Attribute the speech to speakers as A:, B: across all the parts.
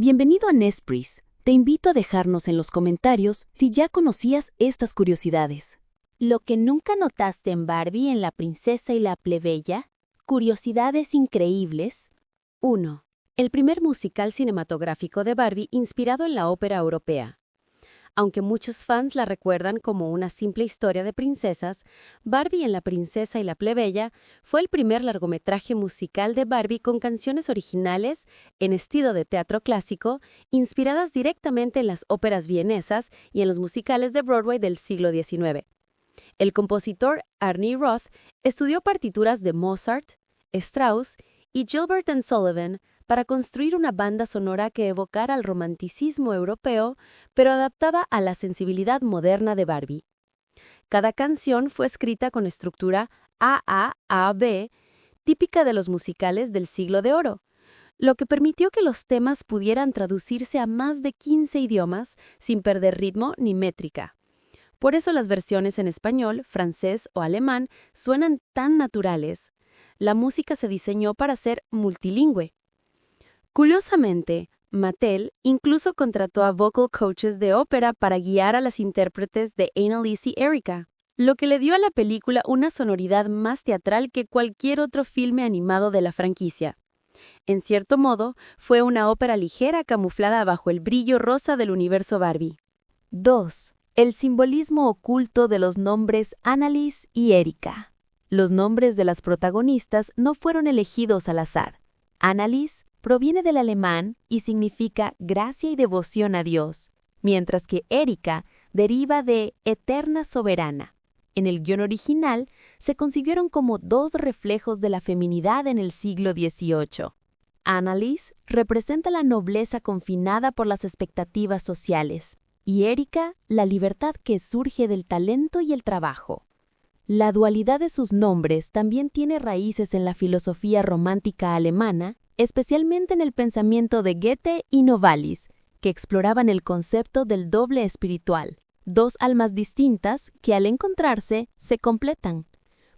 A: Bienvenido a Nespris. Te invito a dejarnos en los comentarios si ya conocías estas curiosidades.
B: Lo que nunca notaste en Barbie en La princesa y la plebeya. Curiosidades increíbles.
A: 1. El primer musical cinematográfico de Barbie inspirado en la ópera europea. Aunque muchos fans la recuerdan como una simple historia de princesas, Barbie en La princesa y la plebeya fue el primer largometraje musical de Barbie con canciones originales en estilo de teatro clásico, inspiradas directamente en las óperas vienesas y en los musicales de Broadway del siglo XIX. El compositor Arnie Roth estudió partituras de Mozart, Strauss y Gilbert and Sullivan para construir una banda sonora que evocara el romanticismo europeo, pero adaptaba a la sensibilidad moderna de Barbie. Cada canción fue escrita con estructura A-A-A-B, típica de los musicales del Siglo de Oro, lo que permitió que los temas pudieran traducirse a más de 15 idiomas sin perder ritmo ni métrica. Por eso las versiones en español, francés o alemán suenan tan naturales. La música se diseñó para ser multilingüe. Curiosamente, Mattel incluso contrató a vocal coaches de ópera para guiar a las intérpretes de Annalise y Erika, lo que le dio a la película una sonoridad más teatral que cualquier otro filme animado de la franquicia. En cierto modo, fue una ópera ligera camuflada bajo el brillo rosa del universo Barbie. 2. El simbolismo oculto de los nombres Annalise y Erika. Los nombres de las protagonistas no fueron elegidos al azar. Annalise proviene del alemán y significa gracia y devoción a Dios, mientras que Erika deriva de eterna soberana. En el guión original se concibieron como dos reflejos de la feminidad en el siglo XVIII. Annalise representa la nobleza confinada por las expectativas sociales, y Erika la libertad que surge del talento y el trabajo. La dualidad de sus nombres también tiene raíces en la filosofía romántica alemana, especialmente en el pensamiento de Goethe y Novalis, que exploraban el concepto del doble espiritual, dos almas distintas que al encontrarse se completan.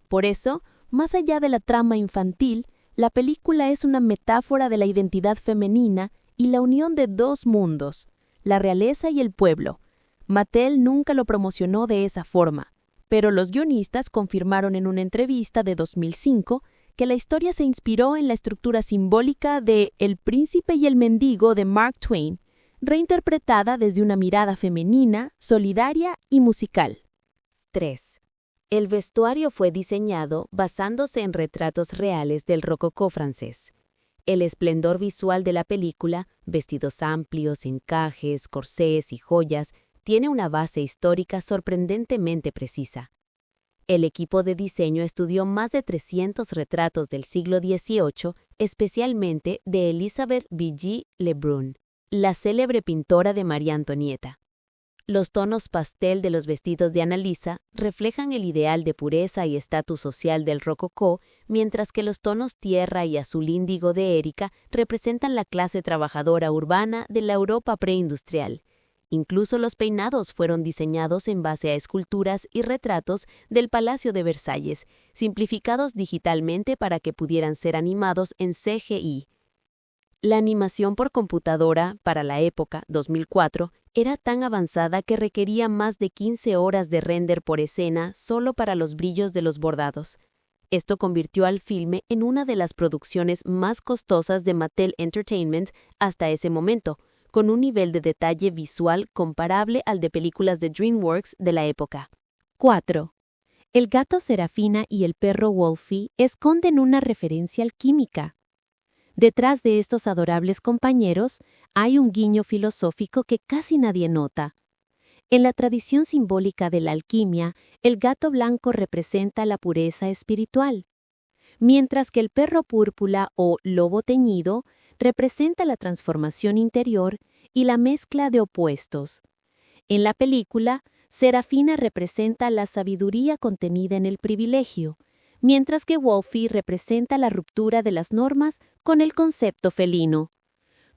A: Por eso, más allá de la trama infantil, la película es una metáfora de la identidad femenina y la unión de dos mundos, la realeza y el pueblo. Mattel nunca lo promocionó de esa forma, pero los guionistas confirmaron en una entrevista de 2005 que la historia se inspiró en la estructura simbólica de El príncipe y el mendigo de Mark Twain, reinterpretada desde una mirada femenina, solidaria y musical.
B: 3. El vestuario fue diseñado basándose en retratos reales del rococó francés. El esplendor visual de la película, vestidos amplios, encajes, corsés y joyas, tiene una base histórica sorprendentemente precisa. El equipo de diseño estudió más de 300 retratos del siglo XVIII, especialmente de Elisabeth Vigée Lebrun, la célebre pintora de María Antonieta. Los tonos pastel de los vestidos de Annalisa reflejan el ideal de pureza y estatus social del rococó, mientras que los tonos tierra y azul índigo de Erika representan la clase trabajadora urbana de la Europa preindustrial. Incluso los peinados fueron diseñados en base a esculturas y retratos del Palacio de Versalles, simplificados digitalmente para que pudieran ser animados en CGI. La animación por computadora, para la época, 2004, era tan avanzada que requería más de 15 horas de render por escena solo para los brillos de los bordados. Esto convirtió al filme en una de las producciones más costosas de Mattel Entertainment hasta ese momento, con un nivel de detalle visual comparable al de películas de DreamWorks de la época.
A: 4. El gato Serafina y el perro Wolfie esconden una referencia alquímica. Detrás de estos adorables compañeros hay un guiño filosófico que casi nadie nota. En la tradición simbólica de la alquimia, el gato blanco representa la pureza espiritual, mientras que el perro púrpura o lobo teñido representa la transformación interior y la mezcla de opuestos. En la película, Serafina representa la sabiduría contenida en el privilegio, mientras que Wolfie representa la ruptura de las normas con el concepto felino.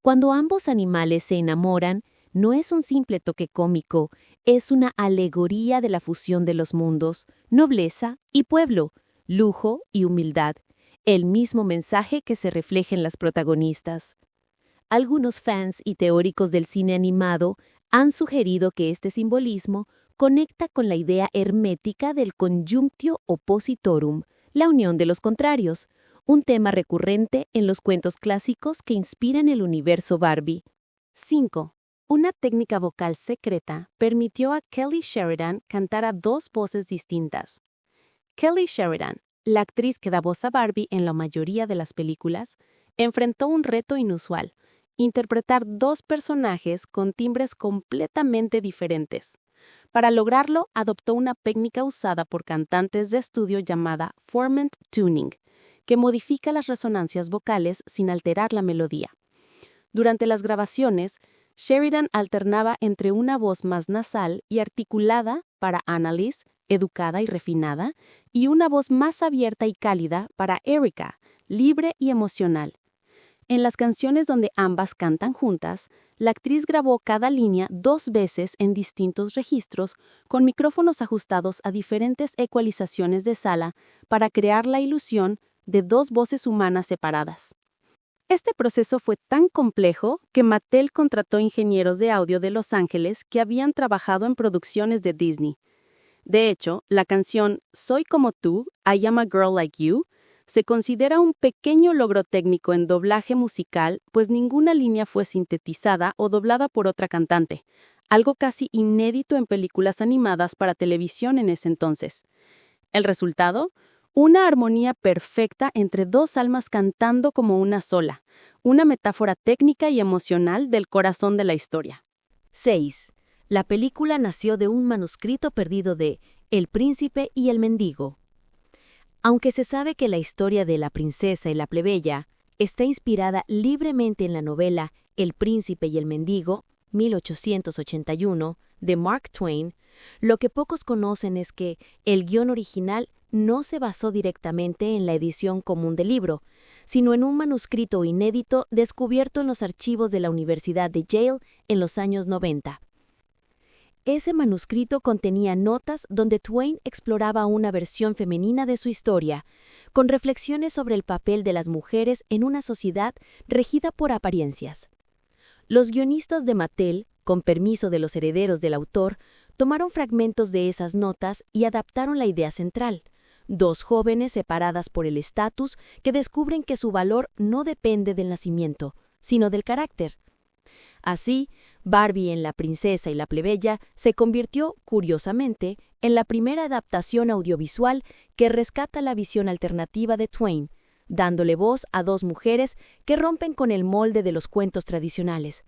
A: Cuando ambos animales se enamoran, no es un simple toque cómico, es una alegoría de la fusión de los mundos, nobleza y pueblo, lujo y humildad, el mismo mensaje que se refleja en las protagonistas.
B: Algunos fans y teóricos del cine animado han sugerido que este simbolismo conecta con la idea hermética del conjunctio oppositorum, la unión de los contrarios, un tema recurrente en los cuentos clásicos que inspiran el universo Barbie.
A: 5. Una técnica vocal secreta permitió a Kelly Sheridan cantar a dos voces distintas. Kelly Sheridan, la actriz que da voz a Barbie en la mayoría de las películas, enfrentó un reto inusual: interpretar dos personajes con timbres completamente diferentes. Para lograrlo, adoptó una técnica usada por cantantes de estudio llamada formant tuning, que modifica las resonancias vocales sin alterar la melodía. Durante las grabaciones, Sheridan alternaba entre una voz más nasal y articulada para Annalise, educada y refinada, y una voz más abierta y cálida para Erica, libre y emocional. En las canciones donde ambas cantan juntas, la actriz grabó cada línea 2 veces en distintos registros con micrófonos ajustados a diferentes ecualizaciones de sala para crear la ilusión de 2 voces humanas separadas. Este proceso fue tan complejo que Mattel contrató ingenieros de audio de Los Ángeles que habían trabajado en producciones de Disney. De hecho, la canción Soy como tú, I Am a Girl Like You, se considera un pequeño logro técnico en doblaje musical, pues ninguna línea fue sintetizada o doblada por otra cantante, algo casi inédito en películas animadas para televisión en ese entonces. El resultado: una armonía perfecta entre 2 almas cantando como una sola, una metáfora técnica y emocional del corazón de la historia.
B: 6. La película nació de un manuscrito perdido de El príncipe y el mendigo. Aunque se sabe que la historia de la princesa y la plebeya está inspirada libremente en la novela El príncipe y el mendigo, 1881, de Mark Twain, lo que pocos conocen es que el guión original no se basó directamente en la edición común del libro, sino en un manuscrito inédito descubierto en los archivos de la Universidad de Yale en los años 90. Ese manuscrito contenía notas donde Twain exploraba una versión femenina de su historia, con reflexiones sobre el papel de las mujeres en una sociedad regida por apariencias. Los guionistas de Mattel, con permiso de los herederos del autor, tomaron fragmentos de esas notas y adaptaron la idea central: 2 jóvenes separadas por el estatus que descubren que su valor no depende del nacimiento, sino del carácter. Así, Barbie en La princesa y la plebeya se convirtió, curiosamente, en la primera adaptación audiovisual que rescata la visión alternativa de Twain, dándole voz a 2 mujeres que rompen con el molde de los cuentos tradicionales.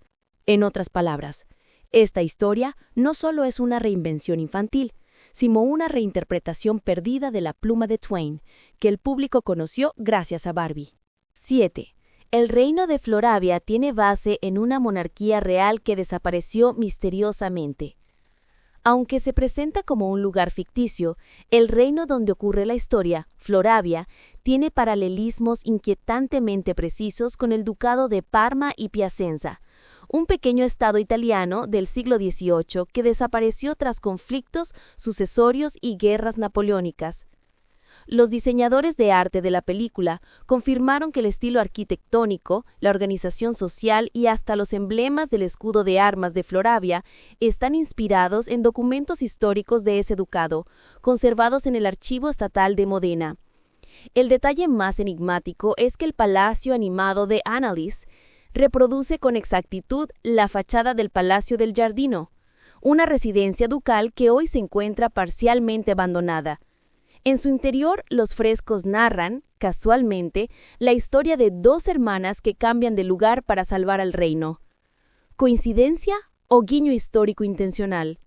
B: En otras palabras, esta historia no solo es una reinvención infantil, sino una reinterpretación perdida de la pluma de Twain, que el público conoció gracias a Barbie. 7. El reino de Floravia tiene base en una monarquía real que desapareció misteriosamente. Aunque se presenta como un lugar ficticio, el reino donde ocurre la historia, Floravia, tiene paralelismos inquietantemente precisos con el ducado de Parma y Piacenza, un pequeño estado italiano del siglo XVIII que desapareció tras conflictos sucesorios y guerras napoleónicas. Los diseñadores de arte de la película confirmaron que el estilo arquitectónico, la organización social y hasta los emblemas del escudo de armas de Floravia están inspirados en documentos históricos de ese ducado, conservados en el Archivo Estatal de Modena. El detalle más enigmático es que el palacio animado de Annalise reproduce con exactitud la fachada del Palacio del Giardino, una residencia ducal que hoy se encuentra parcialmente abandonada. En su interior, los frescos narran, casualmente, la historia de 2 hermanas que cambian de lugar para salvar al reino. ¿Coincidencia o guiño histórico intencional?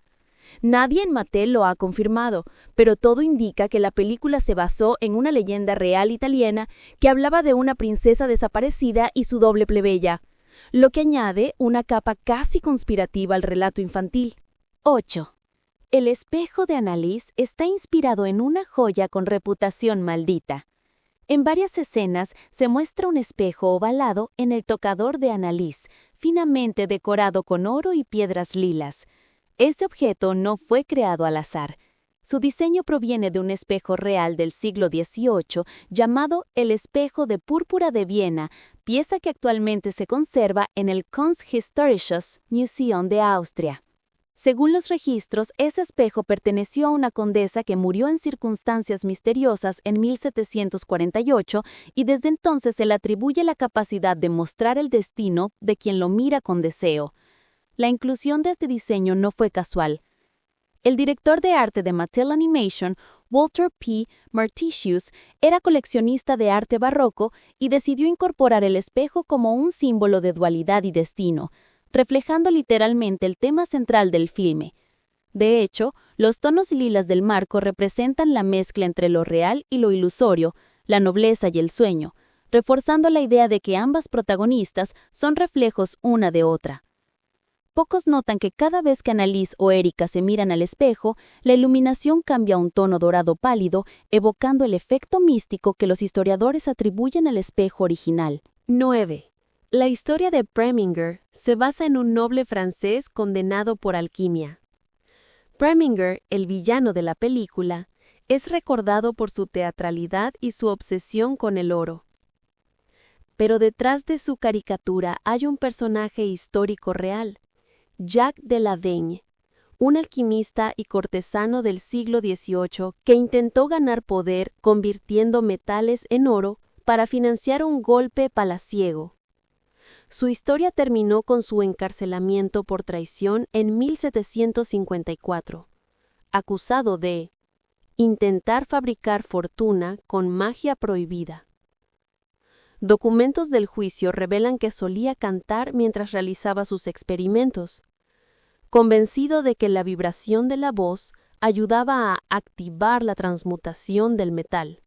B: Nadie en Mattel lo ha confirmado, pero todo indica que la película se basó en una leyenda real italiana que hablaba de una princesa desaparecida y su doble plebeya, lo que añade una capa casi conspirativa al relato infantil.
A: 8. El espejo de Annalise está inspirado en una joya con reputación maldita. En varias escenas se muestra un espejo ovalado en el tocador de Annalise, finamente decorado con oro y piedras lilas. Este objeto no fue creado al azar.
B: Su diseño proviene de un espejo real del siglo XVIII llamado el espejo de púrpura de Viena, pieza que actualmente se conserva en el Kunsthistorisches Museum de Austria. Según los registros, ese espejo perteneció a una condesa que murió en circunstancias misteriosas en 1748 y desde entonces se le atribuye la capacidad de mostrar el destino de quien lo mira con deseo. La inclusión de este diseño no fue casual. El director de arte de Mattel Animation, Walter P. Martisius, era coleccionista de arte barroco y decidió incorporar el espejo como un símbolo de dualidad y destino, reflejando literalmente el tema central del filme. De hecho, los tonos lilas del marco representan la mezcla entre lo real y lo ilusorio, la nobleza y el sueño, reforzando la idea de que ambas protagonistas son reflejos una de otra. Pocos notan que cada vez que Annalise o Erika se miran al espejo, la iluminación cambia a un tono dorado pálido, evocando el efecto místico que los historiadores atribuyen al espejo original.
A: 9. La historia de Preminger se basa en un noble francés condenado por alquimia. Preminger, el villano de la película, es recordado por su teatralidad y su obsesión con el oro. Pero detrás de su caricatura hay un personaje histórico real, Jacques de Laveigne, un alquimista y cortesano del siglo XVIII que intentó ganar poder convirtiendo metales en oro para financiar un golpe palaciego. Su historia terminó con su encarcelamiento por traición en 1754, acusado de intentar fabricar fortuna con magia prohibida. Documentos del juicio revelan que solía cantar mientras realizaba sus experimentos, convencido de que la vibración de la voz ayudaba a activar la transmutación del metal.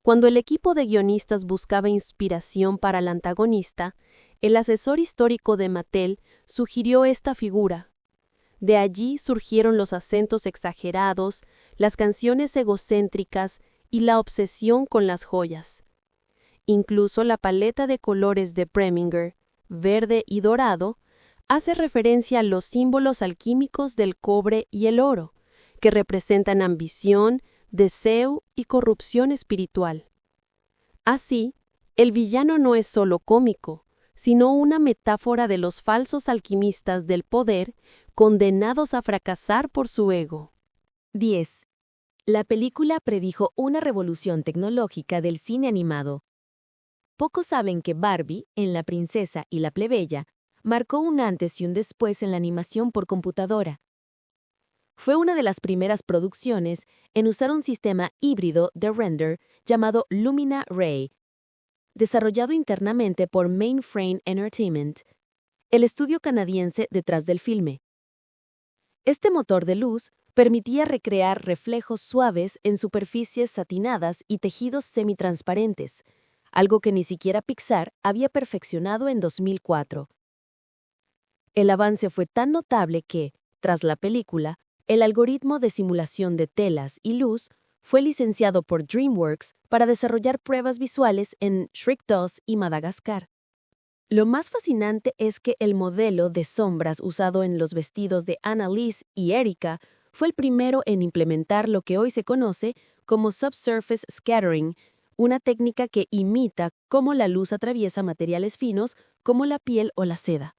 A: Cuando el equipo de guionistas buscaba inspiración para el antagonista, el asesor histórico de Mattel sugirió esta figura. De allí surgieron los acentos exagerados, las canciones egocéntricas y la obsesión con las joyas. Incluso la paleta de colores de Preminger, verde y dorado, hace referencia a los símbolos alquímicos del cobre y el oro, que representan ambición, deseo y corrupción espiritual. Así, el villano no es solo cómico, sino una metáfora de los falsos alquimistas del poder condenados a fracasar por su ego.
B: 10. La película predijo una revolución tecnológica del cine animado. Pocos saben que Barbie, en La princesa y la plebeya, marcó un antes y un después en la animación por computadora. Fue una de las primeras producciones en usar un sistema híbrido de render llamado Lumina Ray, desarrollado internamente por Mainframe Entertainment, el estudio canadiense detrás del filme. Este motor de luz permitía recrear reflejos suaves en superficies satinadas y tejidos semitransparentes, algo que ni siquiera Pixar había perfeccionado en 2004. El avance fue tan notable que, tras la película, el algoritmo de simulación de telas y luz fue licenciado por DreamWorks para desarrollar pruebas visuales en Shrek 2 y Madagascar. Lo más fascinante es que el modelo de sombras usado en los vestidos de Annalise y Erika fue el primero en implementar lo que hoy se conoce como subsurface scattering, una técnica que imita cómo la luz atraviesa materiales finos como la piel o la seda.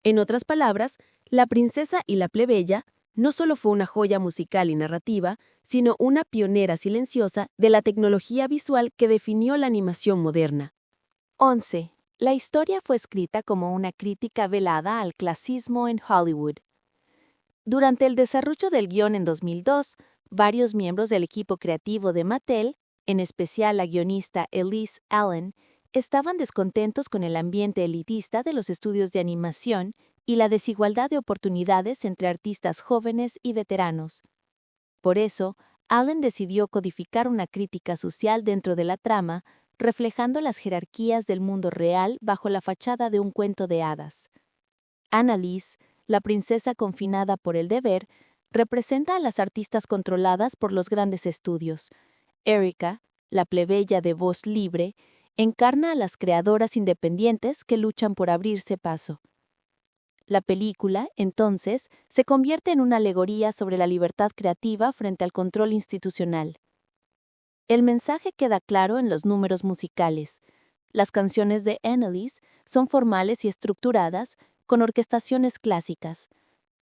B: En otras palabras, La princesa y la plebeya no solo fue una joya musical y narrativa, sino una pionera silenciosa de la tecnología visual que definió la animación moderna. 11. La historia fue escrita como una crítica velada al clasismo en Hollywood. Durante el desarrollo del guión en 2002, varios miembros del equipo creativo de Mattel, en especial la guionista Elise Allen, estaban descontentos con el ambiente elitista de los estudios de animación y la desigualdad de oportunidades entre artistas jóvenes y veteranos. Por eso, Allen decidió codificar una crítica social dentro de la trama, reflejando las jerarquías del mundo real bajo la fachada de un cuento de hadas. Annalise, la princesa confinada por el deber, representa a las artistas controladas por los grandes estudios. Erika, la plebeya de voz libre, encarna a las creadoras independientes que luchan por abrirse paso. La película, entonces, se convierte en una alegoría sobre la libertad creativa frente al control institucional. El mensaje queda claro en los números musicales. Las canciones de Annalise son formales y estructuradas, con orquestaciones clásicas.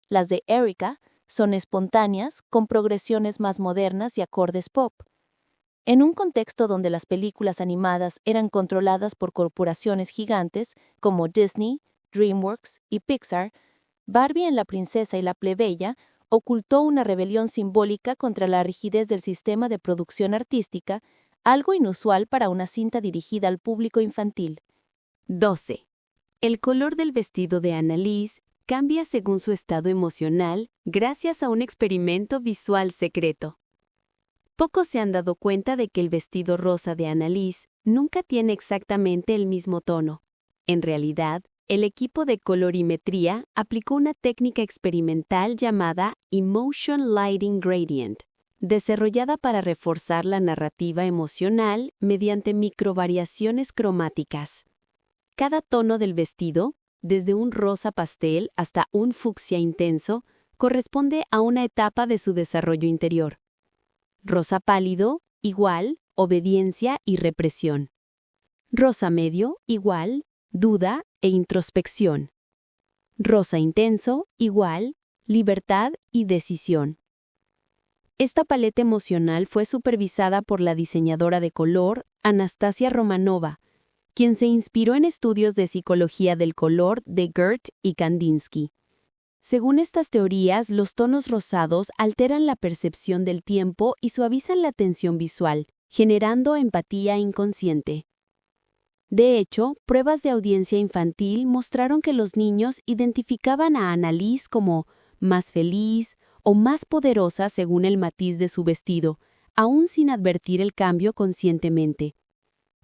B: Las de Erika son espontáneas, con progresiones más modernas y acordes pop. En un contexto donde las películas animadas eran controladas por corporaciones gigantes como Disney, DreamWorks y Pixar, Barbie en La princesa y la plebeya ocultó una rebelión simbólica contra la rigidez del sistema de producción artística, algo inusual para una cinta dirigida al público infantil.
A: 12. El color del vestido de Annalise cambia según su estado emocional gracias a un experimento visual secreto. Pocos se han dado cuenta de que el vestido rosa de Annalise nunca tiene exactamente el mismo tono. En realidad, el equipo de colorimetría aplicó una técnica experimental llamada Emotion Lighting Gradient, desarrollada para reforzar la narrativa emocional mediante microvariaciones cromáticas. Cada tono del vestido, desde un rosa pastel hasta un fucsia intenso, corresponde a una etapa de su desarrollo interior. Rosa pálido, igual, obediencia y represión. Rosa medio, igual, duda e introspección. Rosa intenso, igual, libertad y decisión. Esta paleta emocional fue supervisada por la diseñadora de color, Anastasia Romanova, quien se inspiró en estudios de psicología del color de Gert y Kandinsky. Según estas teorías, los tonos rosados alteran la percepción del tiempo y suavizan la tensión visual, generando empatía inconsciente. De hecho, pruebas de audiencia infantil mostraron que los niños identificaban a Annalise como más feliz o más poderosa según el matiz de su vestido, aún sin advertir el cambio conscientemente.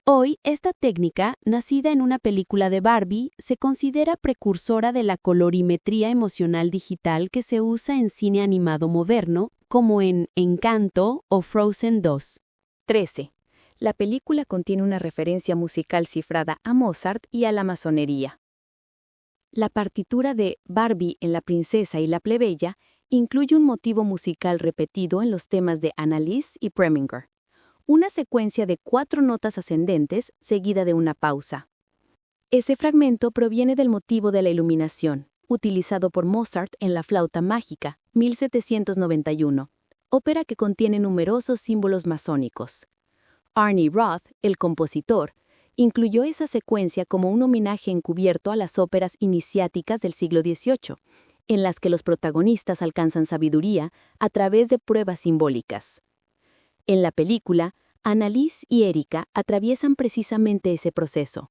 A: Hoy, esta técnica, nacida en una película de Barbie, se considera precursora de la colorimetría emocional digital que se usa en cine animado moderno, como en Encanto o Frozen 2.
B: 13. La película contiene una referencia musical cifrada a Mozart y a la masonería. La partitura de Barbie en La princesa y la plebeya incluye un motivo musical repetido en los temas de Annalise y Preminger. Una secuencia de 4 notas ascendentes seguida de una pausa. Ese fragmento proviene del motivo de la iluminación, utilizado por Mozart en La flauta mágica, 1791, ópera que contiene numerosos símbolos masónicos. Arnie Roth, el compositor, incluyó esa secuencia como un homenaje encubierto a las óperas iniciáticas del siglo XVIII, en las que los protagonistas alcanzan sabiduría a través de pruebas simbólicas. En la película, Annalise y Erika atraviesan precisamente ese proceso.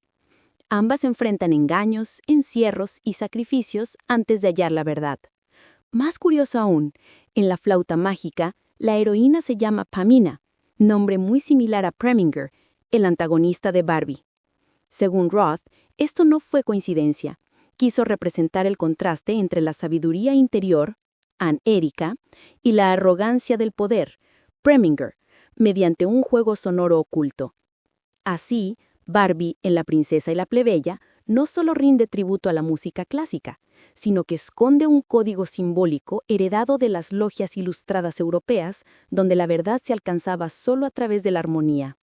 B: Ambas enfrentan engaños, encierros y sacrificios antes de hallar la verdad. Más curioso aún, en La flauta mágica, la heroína se llama Pamina, nombre muy similar a Preminger, el antagonista de Barbie. Según Roth, esto no fue coincidencia. Quiso representar el contraste entre la sabiduría interior, Erika, y la arrogancia del poder, Preminger, mediante un juego sonoro oculto. Así, Barbie en La princesa y la plebeya no solo rinde tributo a la música clásica, sino que esconde un código simbólico heredado de las logias ilustradas europeas, donde la verdad se alcanzaba solo a través de la armonía.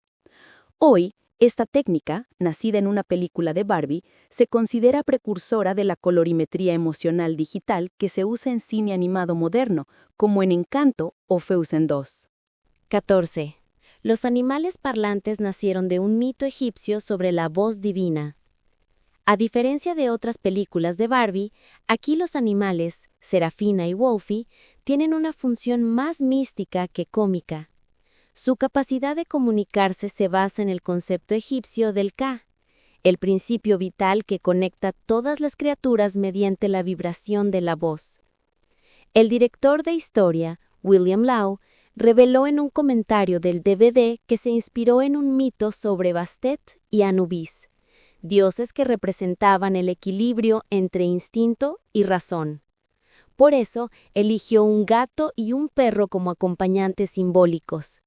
B: Hoy, esta técnica, nacida en una película de Barbie, se considera precursora de la colorimetría emocional digital que se usa en cine animado moderno, como en Encanto o Frozen 2.
A: 14. Los animales parlantes nacieron de un mito egipcio sobre la voz divina. A diferencia de otras películas de Barbie, aquí los animales, Serafina y Wolfie, tienen una función más mística que cómica. Su capacidad de comunicarse se basa en el concepto egipcio del Ka, el principio vital que conecta todas las criaturas mediante la vibración de la voz. El director de historia, William Lau, reveló en un comentario del DVD que se inspiró en un mito sobre Bastet y Anubis, dioses que representaban el equilibrio entre instinto y razón. Por eso, eligió un gato y un perro como acompañantes simbólicos.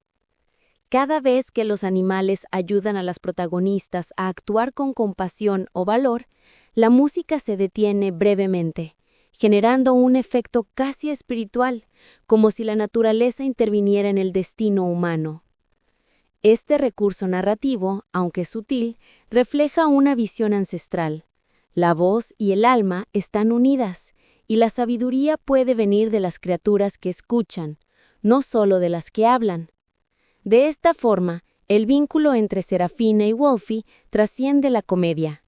A: Cada vez que los animales ayudan a las protagonistas a actuar con compasión o valor, la música se detiene brevemente, generando un efecto casi espiritual, como si la naturaleza interviniera en el destino humano. Este recurso narrativo, aunque sutil, refleja una visión ancestral. La voz y el alma están unidas, y la sabiduría puede venir de las criaturas que escuchan, no solo de las que hablan. De esta forma, el vínculo entre Serafina y Wolfie trasciende la comedia.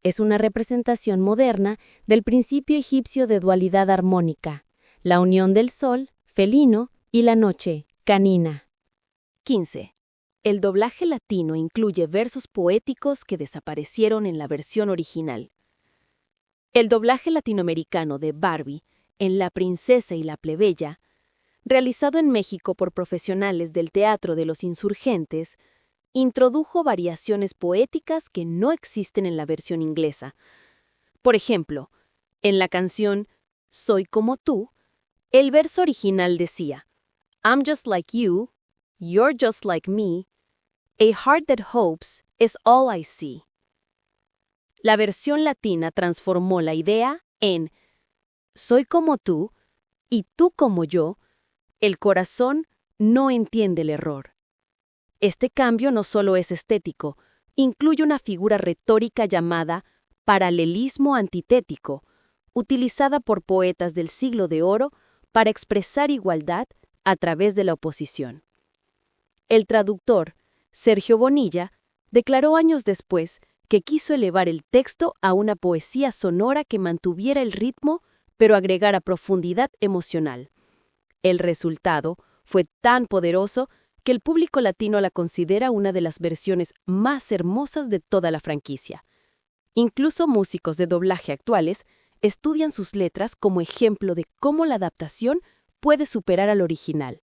A: Es una representación moderna del principio egipcio de dualidad armónica, la unión del sol, felino, y la noche, canina.
B: 15. El doblaje latino incluye versos poéticos que desaparecieron en la versión original. El doblaje latinoamericano de Barbie, en La princesa y la plebeya, realizado en México por profesionales del Teatro de los Insurgentes, introdujo variaciones poéticas que no existen en la versión inglesa. Por ejemplo, en la canción Soy como tú, el verso original decía: I'm just like you, you're just like me, a heart that hopes is all I see. La versión latina transformó la idea en Soy como tú y tú como yo, el corazón no entiende el error. Este cambio no solo es estético, incluye una figura retórica llamada paralelismo antitético, utilizada por poetas del Siglo de Oro para expresar igualdad a través de la oposición. El traductor, Sergio Bonilla, declaró años después que quiso elevar el texto a una poesía sonora que mantuviera el ritmo, pero agregara profundidad emocional. El resultado fue tan poderoso que el público latino la considera una de las versiones más hermosas de toda la franquicia. Incluso músicos de doblaje actuales estudian sus letras como ejemplo de cómo la adaptación puede superar al original.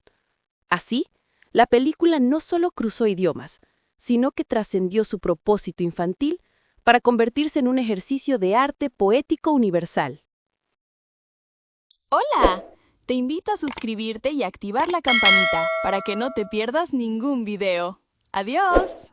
B: Así, la película no solo cruzó idiomas, sino que trascendió su propósito infantil para convertirse en un ejercicio de arte poético universal.
C: ¡Hola! Te invito a suscribirte y activar la campanita para que no te pierdas ningún video. ¡Adiós!